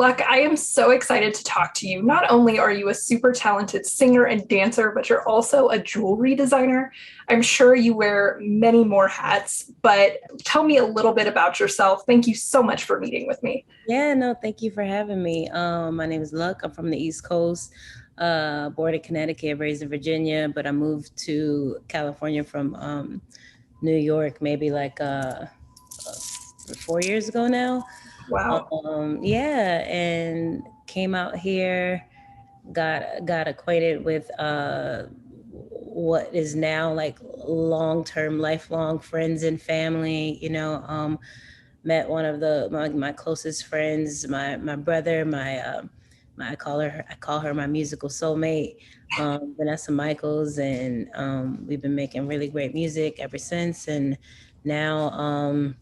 Luck, I am so excited to talk to you. Not only are you a super talented singer and dancer, but you're also a jewelry designer. I'm sure you wear many more hats, but tell me a little bit about yourself. Thank you so much for meeting with me. Yeah, no, thank you for having me. My name is Luck. I'm from the East Coast, born in Connecticut, raised in Virginia, but I moved to California from New York maybe like 4 years ago now. Wow. Yeah, and came out here, got acquainted with what is now like long-term, lifelong friends and family. Met one of my closest friends, my brother, I call her my musical soulmate, Vanessa Michaels, and we've been making really great music ever since. And now,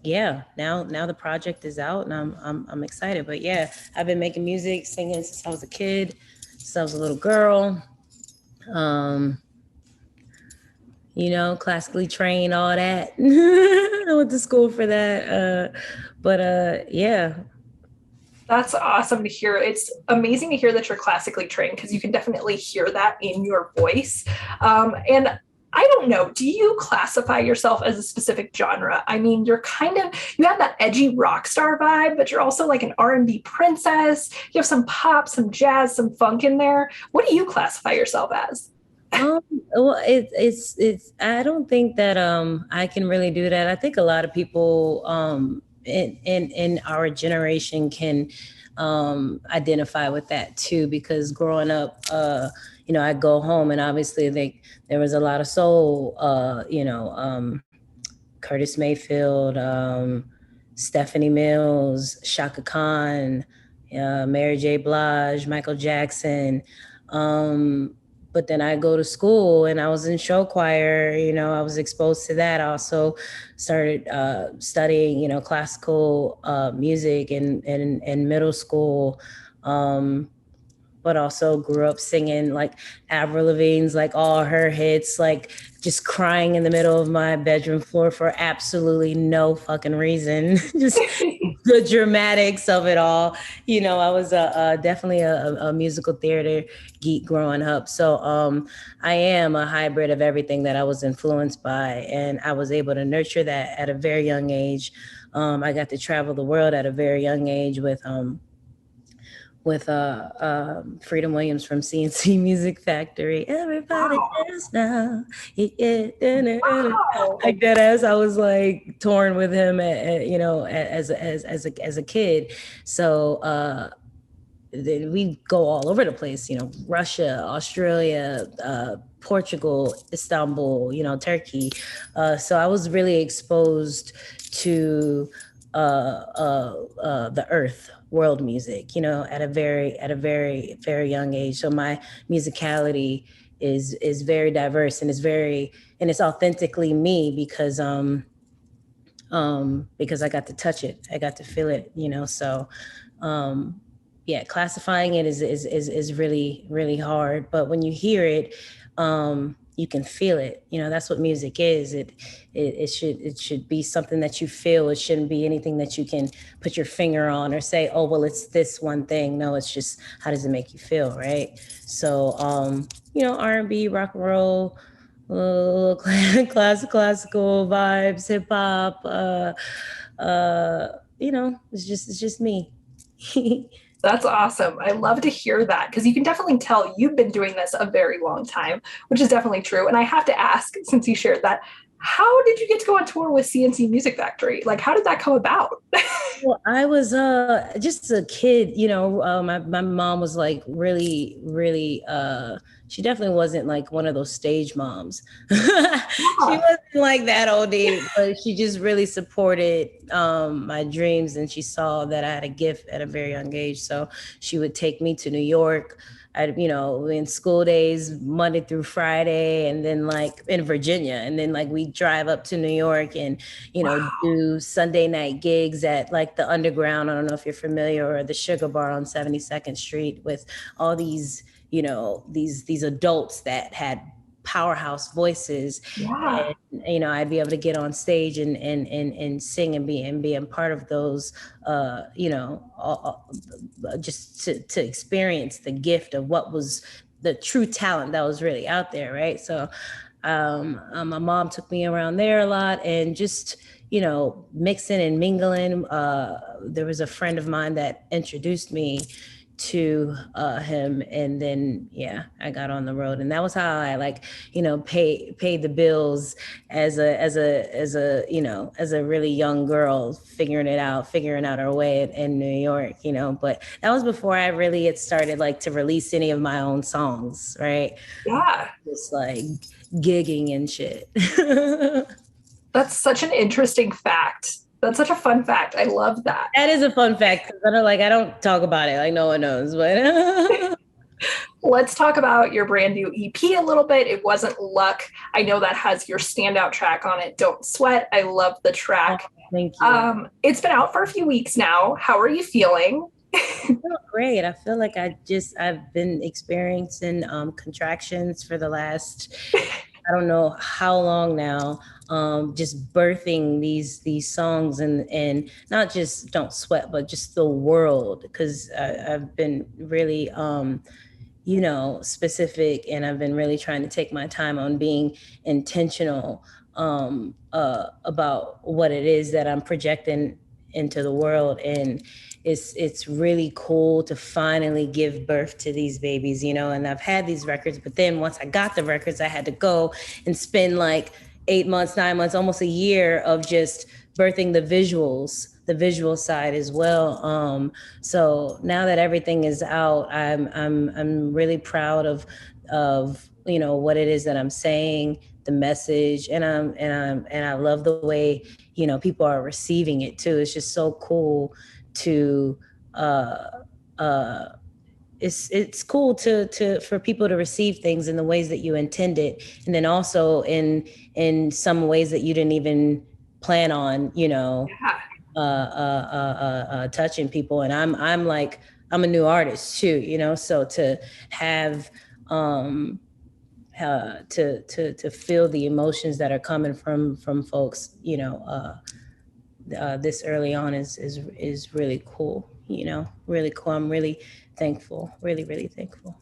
yeah, now the project is out, and I'm excited. But yeah, I've been making music, singing since I was a kid, since I was a little girl. Um, classically trained, all that. I went to school for that. Yeah. That's awesome to hear. It's amazing to hear that you're classically trained because you can definitely hear that in your voice. And I don't know, do you classify yourself as a specific genre? I mean, you have that edgy rock star vibe, but you're also like an R&B princess. You have some pop, some jazz, some funk in there. What do you classify yourself as? Um, well, it's. I don't think that I can really do that. I think a lot of people in our generation can identify with that too, because growing up, I go home and obviously there was a lot of soul. Curtis Mayfield, Stephanie Mills, Shaka Khan, Mary J. Blige, Michael Jackson. But then I go to school and I was in show choir. I was exposed to that. I also started studying, classical music in middle school. But also grew up singing like Avril Lavigne's, like all her hits, like just crying in the middle of my bedroom floor for absolutely no fucking reason. Just the dramatics of it all. I was definitely a musical theater geek growing up. So I am a hybrid of everything that I was influenced by, and I was able to nurture that at a very young age. I got to travel the world at a very young age with Freedom Williams from C+C Music Factory. Everybody Wow. dance now. Yeah. Wow. Like that, as I was like touring with him as a kid. So then we go all over the place, Russia, Australia, Portugal, Istanbul, Turkey. So I was really exposed to the earth, world music, at a very, very young age. So my musicality is very diverse, and it's authentically me because I got to touch it, I got to feel it, So yeah, classifying it is really, really hard. But when you hear it, you can feel it. That's what music is. It should be something that you feel. It shouldn't be anything that you can put your finger on or say, oh well, it's this one thing. No, it's just, how does it make you feel, right? So R&B, rock and roll, classical vibes, hip hop. It's just me. That's awesome. I love to hear that because you can definitely tell you've been doing this a very long time, which is definitely true. And I have to ask, since you shared that, how did you get to go on tour with CNC Music Factory? Like, how did that come about? Well, I was just a kid, my mom was like really, really she definitely wasn't like one of those stage moms. She Yeah. wasn't like that OD, but she just really supported my dreams, and she saw that I had a gift at a very young age. So she would take me to New York. In school days, Monday through Friday, and then like in Virginia, and then like we drive up to New York and Wow. do Sunday night gigs at like the Underground. I don't know if you're familiar, or the Sugar Bar on 72nd Street, with all these, these adults that had powerhouse voices. Yeah. And, you know, I'd be able to get on stage and sing and be a part of those, you know, just to experience the gift of what was the true talent that was really out there, right? So my mom took me around there a lot, and just, you know, mixing and mingling. There was a friend of mine that introduced me to him, and then I got on the road, and that was how I, like, you know, paid the bills as a you know, as a really young girl, figuring out our way in New York, you know. But that was before I really had started, like, to release any of my own songs, right? Yeah. Just like gigging and shit. That's such an interesting fact. That's such a fun fact. I love that. That is a fun fact. I don't talk about it, like, no one knows, but Let's talk about your brand new EP a little bit. It Wasn't Luck. I know that has your standout track on it, Don't Sweat. I love the track. Thank you. It's been out for a few weeks now. How are you feeling? I feel great. I feel like I've been experiencing contractions for the last, I don't know how long now, just birthing these songs, and not just Don't Sweat, but just the world, because I've been really you know, specific, and I've been really trying to take my time on being intentional about what it is that I'm projecting into the world. And it's really cool to finally give birth to these babies, you know. And I've had these records, but then once I got the records, I had to go and spend like 8 months, 9 months, almost a year of just birthing the visual side as well. So now that everything is out, I'm really proud of you know, what it is that I'm saying, the message, and I love the way, you know, people are receiving it too. It's just so cool to it's cool to for people to receive things in the ways that you intended, and then also in some ways that you didn't even plan on, you know. Yeah. Touching people. And I'm like, I'm a new artist too, you know, so to have to feel the emotions that are coming from folks, you know, this early on is really cool, you know, really cool. I'm really thankful, really thankful.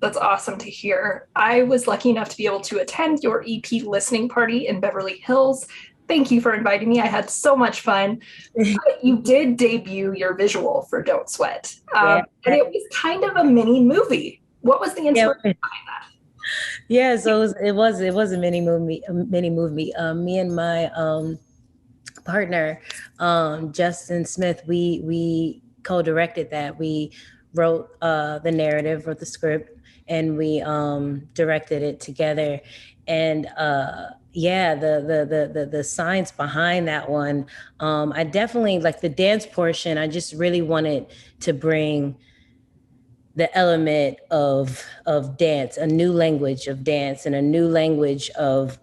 That's awesome to hear. I was lucky enough to be able to attend your EP listening party in Beverly Hills. Thank you for inviting me. I had so much fun. You did debut your visual for Don't Sweat, and it was kind of a mini movie. What was the inspiration behind that? Yeah, so it was a mini movie. Me and my partner, Justin Smith, we co-directed that. We wrote the narrative, wrote the script, and we directed it together. And the science behind that one, I definitely like the dance portion. I just really wanted to bring the element of dance, a new language of dance, and a new language of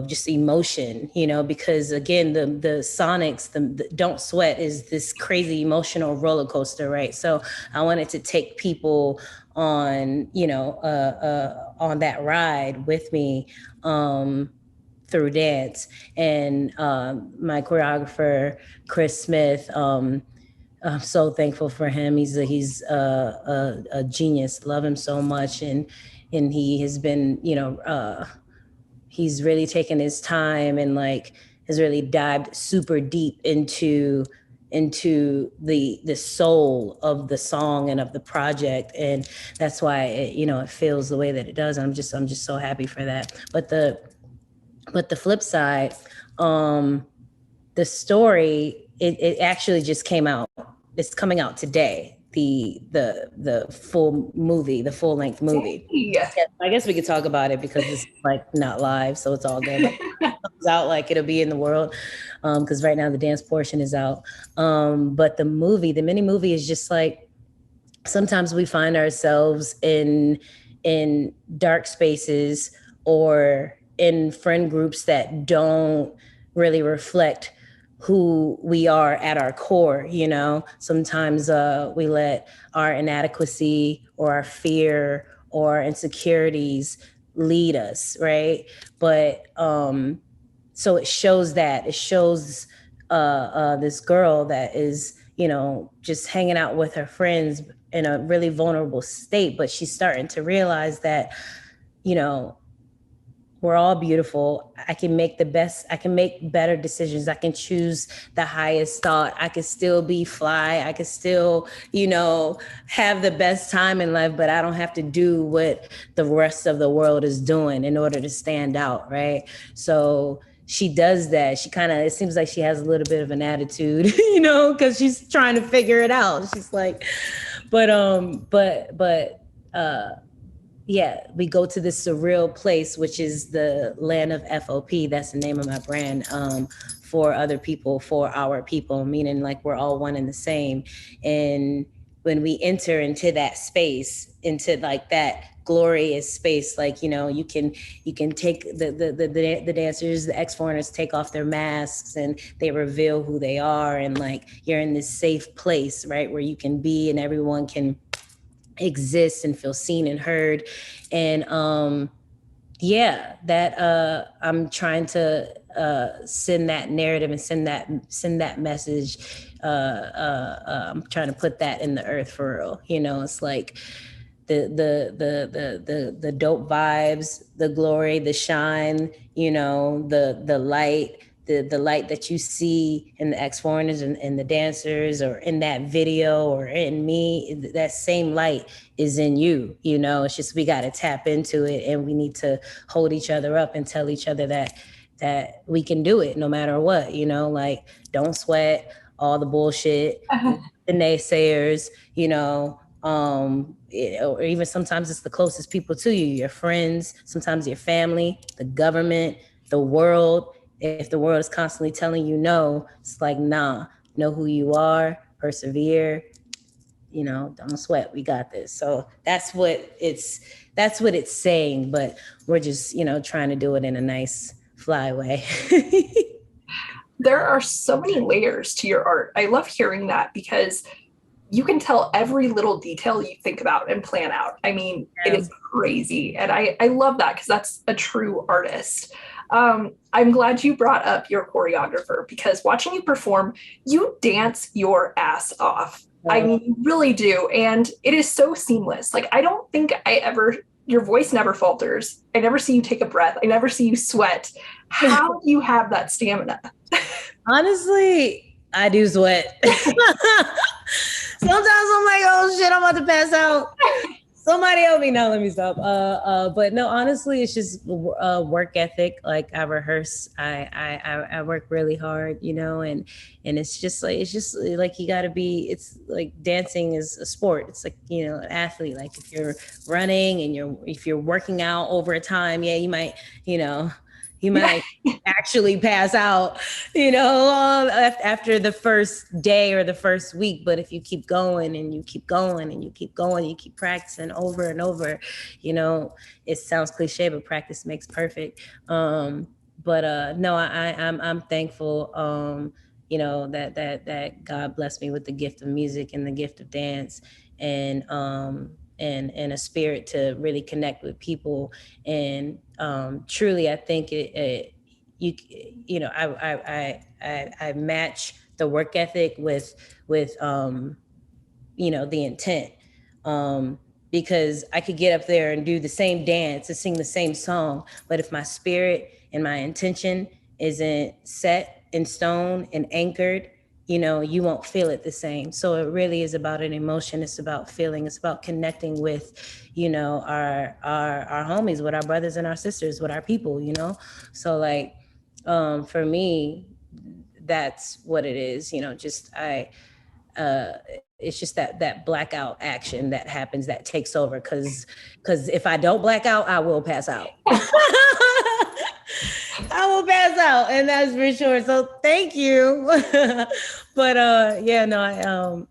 just emotion, you know, because again, the sonics, the Don't Sweat is this crazy emotional roller coaster, right? So I wanted to take people on, you know, on that ride with me through dance. And my choreographer, Chris Smith, I'm so thankful for him. He's a genius. Love him so much, and he has been, you know, he's really taken his time and like has really dived super deep into the soul of the song and of the project, and that's why it, you know, it feels the way that it does. I'm just so happy for that. But the flip side, the story, it actually just came out. It's coming out today. The full movie, the full length movie. Yeah. I guess we could talk about it because it's like not live, so it's all good. It comes out like it'll be in the world, because right now the dance portion is out. But the mini movie is just like, sometimes we find ourselves in dark spaces or in friend groups that don't really reflect who we are at our core, you know. Sometimes we let our inadequacy or our fear or insecurities lead us, right? But so it shows this girl that is, you know, just hanging out with her friends in a really vulnerable state, but she's starting to realize that, you know, we're all beautiful. I can make better decisions. I can choose the highest thought. I can still be fly. I can still, you know, have the best time in life, but I don't have to do what the rest of the world is doing in order to stand out, right? So she does that. It seems like she has a little bit of an attitude, you know, because she's trying to figure it out. She's like, but yeah, we go to this surreal place, which is the land of FOP. That's the name of my brand, for other people, for our people, meaning like we're all one and the same. And when we enter into that space, into like that glorious space, like, you know, you can take the dancers, the ex-foreigners take off their masks and they reveal who they are, and like you're in this safe place, right, where you can be and everyone can exist and feel seen and heard. And yeah, that I'm trying to send that narrative and send that message. I'm trying to put that in the earth for real. You know, it's like the dope vibes, the glory, the shine, you know, the light, the light that you see in the ex-foreigners and the dancers, or in that video, or in me, that same light is in you. You know, it's just we got to tap into it, and we need to hold each other up and tell each other that we can do it no matter what. You know, like, don't sweat all the bullshit, the naysayers, you know, or even sometimes it's the closest people to you, your friends, sometimes your family, the government, the world. If the world is constantly telling you no, it's like, nah, know who you are, persevere, you know, don't sweat, we got this. So that's what it's saying, but we're just, you know, trying to do it in a nice fly way. There are so many layers to your art. I love hearing that because you can tell every little detail you think about and plan out. I mean, it is crazy. And I love that because that's a true artist. I'm glad you brought up your choreographer, because watching you perform, you dance your ass off. I mean, you really do. And it is so seamless. Like, I don't think your voice never falters. I never see you take a breath. I never see you sweat. How do you have that stamina? Honestly, I do sweat. Sometimes I'm like, oh shit, I'm about to pass out. Somebody help me. No, let me stop. But no, honestly, it's just work ethic. Like, I rehearse, I work really hard, you know, and it's just like you gotta be, it's like dancing is a sport. It's like, you know, an athlete. Like, if you're running and if you're working out over time, yeah, you might, you know, actually pass out, you know, after the first day or the first week. But if you keep going and you keep going and you keep going, you keep practicing over and over, you know, it sounds cliche, but practice makes perfect. But no, I'm thankful, you know, that God blessed me with the gift of music and the gift of dance, and a spirit to really connect with people. And truly, I think you know, I match the work ethic with you know, the intent, because I could get up there and do the same dance and sing the same song, but if my spirit and my intention isn't set in stone and anchored, you know, you won't feel it the same. So it really is about an emotion. It's about feeling. It's about connecting with, you know, our homies, with our brothers and our sisters, with our people, you know. So like, for me, that's what it is. You know, just it's just that blackout action that happens, that takes over. Because if I don't black out, I will pass out. I will pass out, and that's for sure. So thank you. But yeah, no,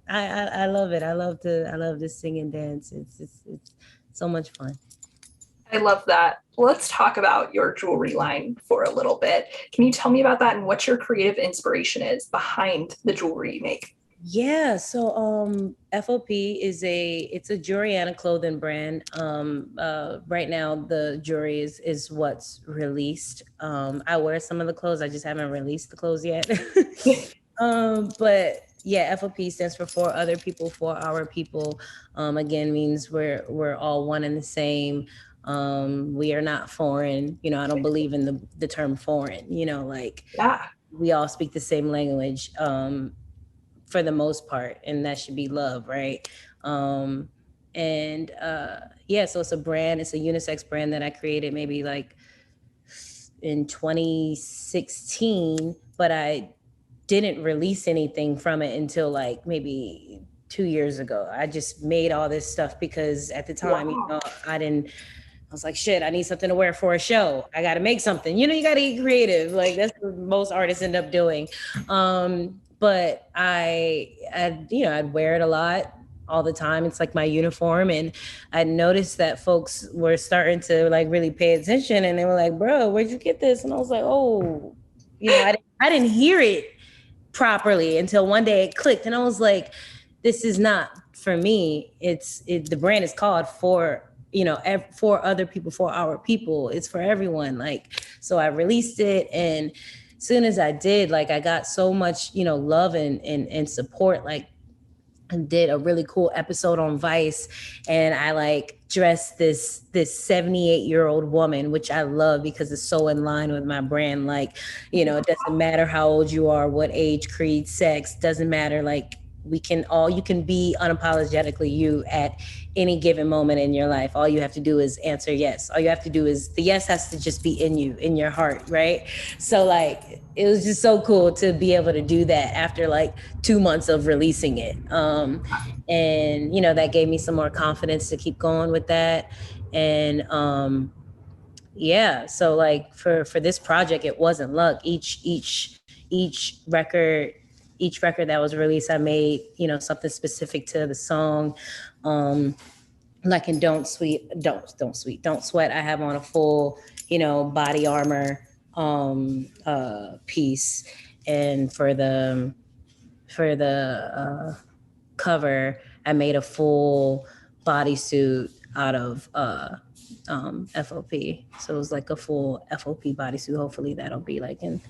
I love it. I love to sing and dance. It's so much fun. I love that. Let's talk about your jewelry line for a little bit. Can you tell me about that and what your creative inspiration is behind the jewelry you make? Yeah, so FOP it's a jewelry and a clothing brand. Right now the jewelry is what's released. I wear some of the clothes, I just haven't released the clothes yet. But yeah, FOP stands for other people, for our people. Again, means we're all one and the same. We are not foreign. You know, I don't believe in the term foreign. You know, like Yeah. we all speak the same language. For the most part, and that should be love, right? um and yeah, so it's a brand, it's a unisex brand that I created maybe like in 2016, but I didn't release anything from it until like maybe 2 years ago. I just made all this stuff because at the time, you Wow. know, I was like, shit, I need something to wear for a show. I got to make something. You know, you got to get creative. Like that's what most artists end up doing. But you know, I'd wear it a lot all the time. It's like my uniform. And I noticed that folks were starting to like really pay attention, and they were like, bro, where'd you get this? And I was like, oh, you know, I didn't hear it properly until one day it clicked. And I was like, this is not for me. The brand is called for, you know, for other people, for our people. It's for everyone. Like, so I released it, and as soon as I did, like I got so much, you know, love and support. Like, and did a really cool episode on Vice, and I like dressed this 78-year-old woman, which I love because it's so in line with my brand. Like, you know, it doesn't matter how old you are, what age, creed, sex, doesn't matter. Like, you can be unapologetically you at any given moment in your life. All you have to do is answer yes. All you have to do is, the yes has to just be in you, in your heart, right? So like it was just so cool to be able to do that after like 2 months of releasing it. And you know, that gave me some more confidence to keep going with that. And yeah, so like for this project, it wasn't luck. Each record, each record that was released, I made, you know, something specific to the song. Like in Don't Sweat, I have on a full, you know, body armor piece. And for the cover, I made a full bodysuit out of FOP. So it was like a full FOP bodysuit. Hopefully that'll be like in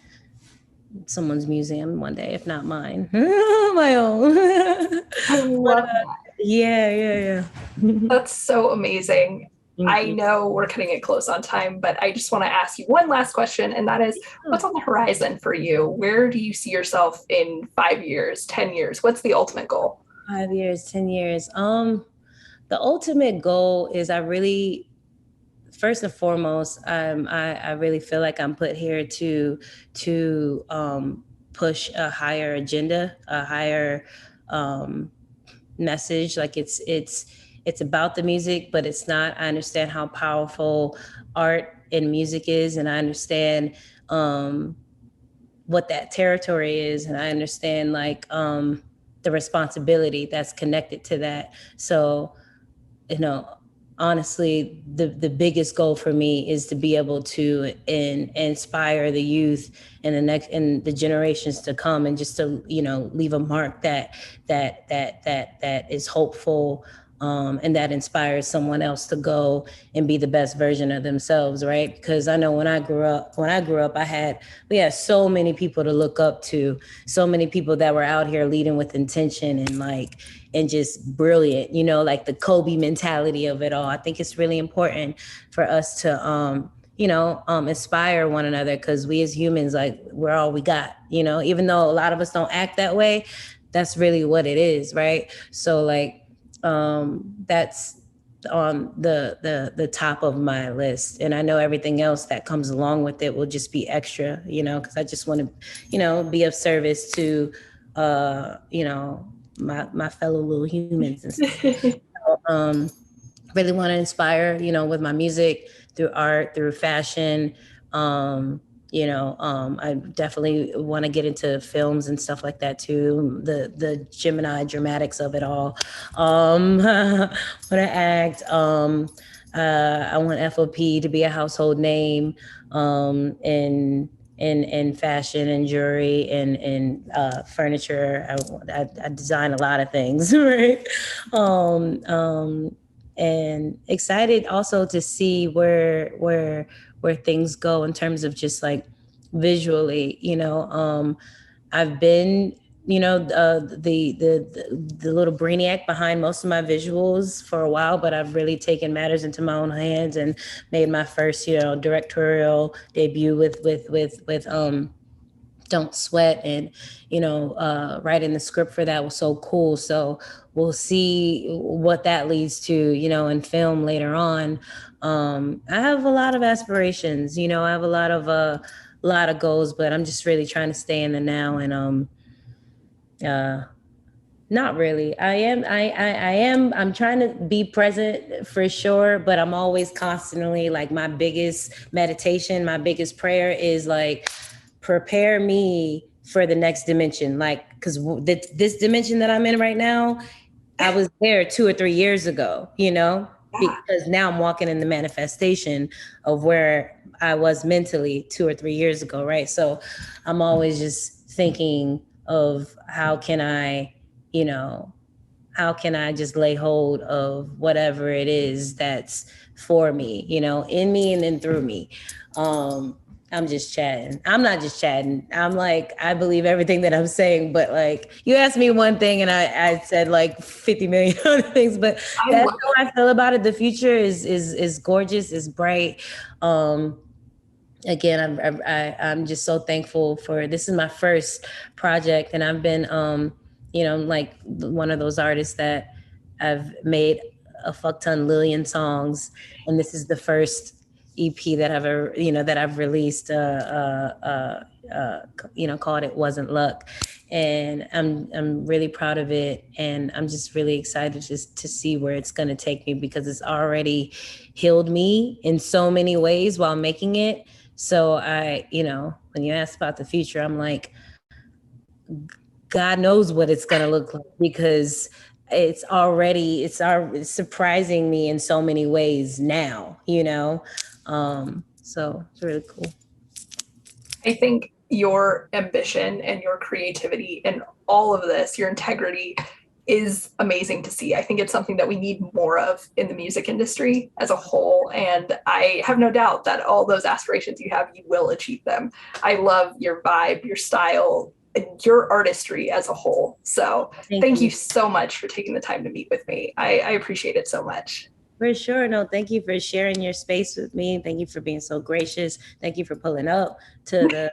someone's museum one day, if not mine. My own. I But love that. yeah. That's so amazing. Thank I you. know we're cutting it close on time, but I just want to ask you one last question, and that is, what's on the horizon for you? Where do you see yourself in 5 years, 10 years? What's the ultimate goal? 5 years, 10 years. The ultimate goal is, I really, first and foremost, I really feel like I'm put here to push a higher agenda, a higher um, message. Like it's about the music, but it's not. I understand how powerful art and music is, and I understand um, what that territory is, and I understand like the responsibility that's connected to that. So, you know, honestly, the biggest goal for me is to be able to inspire the youth and the generations to come, and just to, you know, leave a mark that is hopeful, and that inspires someone else to go and be the best version of themselves, right? Because I know when I grew up, we had so many people to look up to, so many people that were out here leading with intention and like, and just brilliant, you know, like the Kobe mentality of it all. I think it's really important for us to you know, inspire one another, because we as humans, like, we're all we got, you know, even though a lot of us don't act that way, that's really what it is, right? So like that's on the top of my list, and I know everything else that comes along with it will just be extra, you know, because I just want to, you know, be of service to you know, my fellow little humans and stuff. So, really want to inspire, you know, with my music, through art, through fashion. Um, you know, I definitely want to get into films and stuff like that too. The Gemini dramatics of it all. Want to act. I want FOP to be a household name, and in fashion and jewelry and furniture. I design a lot of things, right? And excited also to see where things go in terms of just like visually, you know. I've been, you know, the little brainiac behind most of my visuals for a while, but I've really taken matters into my own hands and made my first, you know, directorial debut with Don't Sweat, and you know, writing the script for that was so cool. So we'll see what that leads to, you know, in film later on. I have a lot of aspirations, you know. I have a lot of goals, but I'm just really trying to stay in the now. And uh not really. I'm trying to be present for sure, but I'm always constantly like, my biggest meditation, my biggest prayer is like, prepare me for the next dimension. Like, because this dimension that I'm in right now, I was there 2 or 3 years ago, you know, because now I'm walking in the manifestation of where I was mentally 2 or 3 years ago, right? So I'm always just thinking of how can I, you know, how can I just lay hold of whatever it is that's for me, you know, in me and then through me. I'm just chatting. I'm not just chatting. I'm like, I believe everything that I'm saying, but like, you asked me one thing and I said like 50 million other things, but that's how I feel about it. The future is gorgeous, is bright. Again, I'm just so thankful for, this is my first project, and I've been, you know, like one of those artists that I've made a fuck ton Lillian songs, and this is the first EP that I've ever, you know, that I've released, you know, called It Wasn't Luck. And I'm really proud of it, and I'm just really excited just to see where it's going to take me, because it's already healed me in so many ways while making it. So I, you know, when you ask about the future, I'm like, God knows what it's going to look like, because it's surprising me in so many ways now, you know? So it's really cool. I think your ambition and your creativity and all of this, your integrity, is amazing to see. I think it's something that we need more of in the music industry as a whole. And I have no doubt that all those aspirations you have, you will achieve them. I love your vibe, your style, and your artistry as a whole. So thank you so much for taking the time to meet with me. I appreciate it so much. For sure. No, thank you for sharing your space with me. Thank you for being so gracious. Thank you for pulling up to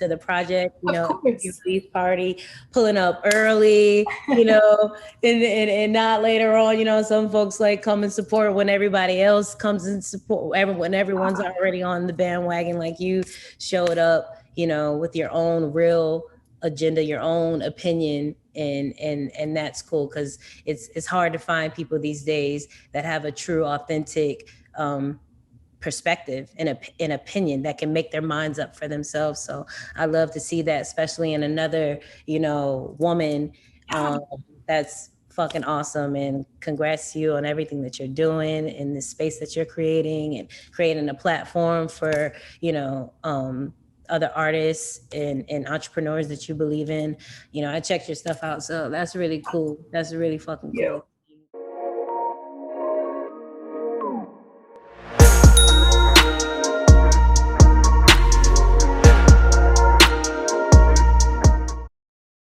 the project, you know, release party, pulling up early, you know, and not later on. You know, some folks like come and support when everybody else comes and support, when everyone's already on the bandwagon. Like, you showed up, you know, with your own real agenda, your own opinion, and that's cool, because it's hard to find people these days that have a true, authentic perspective and an opinion that can make their minds up for themselves. So I love to see that, especially in another, you know, woman. That's fucking awesome, and congrats to you on everything that you're doing in this space that you're creating, and creating a platform for, you know, other artists and entrepreneurs that you believe in. You know, I checked your stuff out, so that's really cool. That's really fucking cool.